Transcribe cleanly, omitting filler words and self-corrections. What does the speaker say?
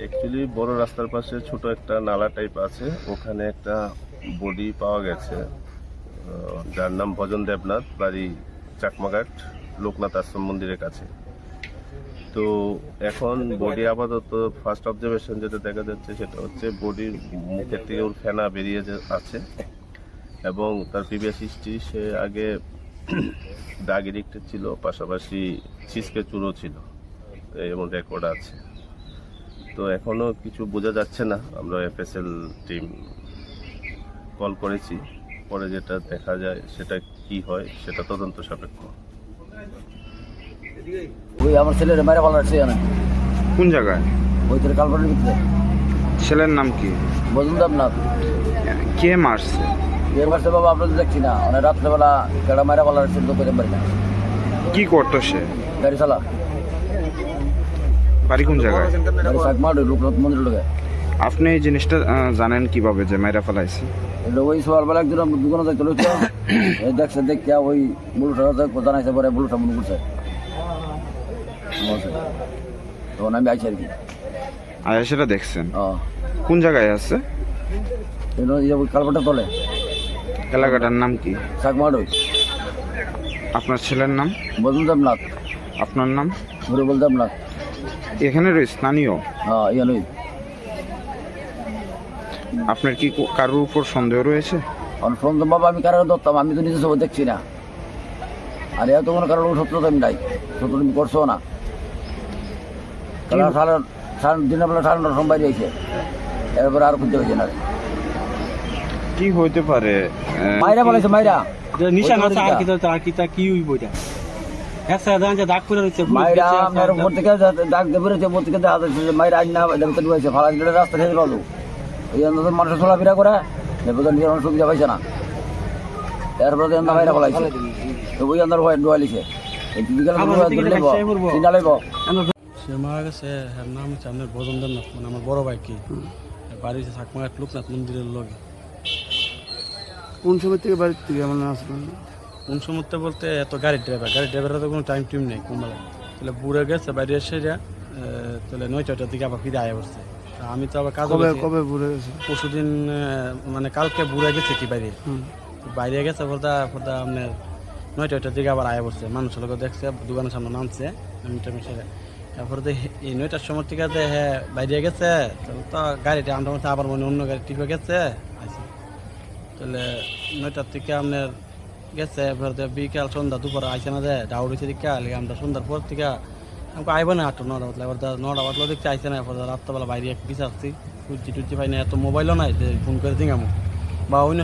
Actually বড় রাস্তার পাশে ছোট একটা নালা টাইপ আছে, ওখানে একটা বডি পাওয়া গেছে যার নাম ভজন দেবনাথ, বাড়ি চাকমাঘাট, লোকনাথ আশ্রম মন্দিরের কাছে। তো এখন বডি আপাতত ফার্স্ট অবজারভেশন যেটা দেখা যাচ্ছে সেটা হচ্ছে বডির মুখের থেকে ওর ফেনা বেরিয়ে আছে এবং তার প্রিভিয়াস হিস্ট্রি, সে আগে ড্রাগ এডিক্টেড ছিল, পাশাপাশি ছিচকে চুরো ছিল, এমন রেকর্ড আছে। তো এখনো কিছু বোঝা যাচ্ছে না, আমরা এফএসএল টিম কল করেছি, পরে যেটা দেখা যায় সেটা কি হয় সেটা তদন্ত সাপেক্ষ। ওই আমার ছেলের মেরে ভালো আছে না। কোন জায়গায়? ওই তোর কালপাড়ের ভিতরে। ছেলের নাম কি? বলুন দেবনাথ। কে মারছে? কে মারছে বাবা আমরা তো দেখছি না, অনেক রাত্রেবেলা কেডা মেরে ভালো আছে তো করে পারি না। কি করতো সে? গাড়ি চালা। বাড়ি কোন জায়গায়? গাড়ি চাকমাড় লোকনাথ মন্দির লোকে। আপনি এই জিনিসটা জানেন কিভাবে যে মেরা ফেলাইছে? ওই সকালবেলা একদিন দোকানে যাইতে লইছে, এই দেখছে দেখিয়া ওই বুলুটা জানাইছে, পরে বুলুটা মনে করছে তখন আমি আইছি আর কি। আর সেটা দেখছেন? ও কোন জায়গায় আছে? কালপাটা তলে। এলাকাটার নাম কি? চাকমাড়। আপনার ছেলের নাম? বলুন দেবনাথ। আপনার নাম? বল দেবনাথ। এখানে স্থানীয়? হ্যাঁ ইয়ানই। আপনার কি কারোর উপর সন্দেহ রয়েছে? সন্দেহ বাবা আমি কারো ধরতাম, আমি তো নিজে সব দেখছি না, আর এত কোনো কারণ সত্যতা আমি নাই, সত্য তুমি করছো না। দিনের বেলা 9:30 সময় বাইরে আইছে, এরপরে আর খুঁজতে হয়েছে না। কি হইতে পারে? মাইরা বলেছে মাইরা নিশান আছে আর কি তা কি হইব এটা? একসাথে দাঁড়ান যে দাগ করে রয়েছে, মাইরা আপনার উপর থেকে দাগ দিয়ে বেরোচ্ছে, উপর থেকে দেখা যাচ্ছে যে মাইরা আজ না এটা ভিতরে রয়েছে, ফালা দিলে রাস্তা খেতে পারলো। এই জন্য মানুষের চলাফেরা করে এরপর নিজের মানুষ সুবিধা পাইছে না, এরপরে মাইরা বলাইছে ওই আন্দার ভয় ডুয়ালিছে। সে মারা গেছে, এর নাম হচ্ছে আপনার ভজন দেবনাথ, মানে আমার বড় ভাই। কি বাড়ি হচ্ছে চাকমাঘাট লোকনাথ মন্দিরের লগে। কোন সময় থেকে বাড়ির থেকে আমার আসবেন? কোন সময় বলতে এত গাড়ির ড্রাইভারের তো কোনো টাইম টিম নেই কোনবেলা। তাহলে বুড়ে গেছে বাইরে এসে তাহলে 9টার দিকে আবার ফিরে আয়া পড়ছে। আমি তো আবার কাজ কবে বুড়ে গেছে? পরশুদিন, মানে কালকে বুড়ে গেছে কি বাইরে গেছে বলতে আপনার 9টার দিকে আবার আয়া পড়ছে। মানুষের লোক দেখছে, দোকানের সামনে নামছে, তারপরে তো এই 9টার সময় থেকে হ্যাঁ বাইরে গেছে, তো গাড়িটা আমরা আবার মনে অন্য গাড়ি টিপে গেছে তাহলে 9টার থেকে আপনার গেছে, বিকাল সন্ধ্যা দুপুরে আইসে না যায় ডাউড়িছে দিকে। আমরা সন্ধ্যার পর থেকে আমাকে আইব না 8টা 9টা বাজলে, এবার 9টা বাজলে দেখতে আইসে না। রাত্রবেলা বাইরে বিচারছি, টুচি পাই না, এত মোবাইলও নাই যে ফোন করে দিঙামো বা অন্য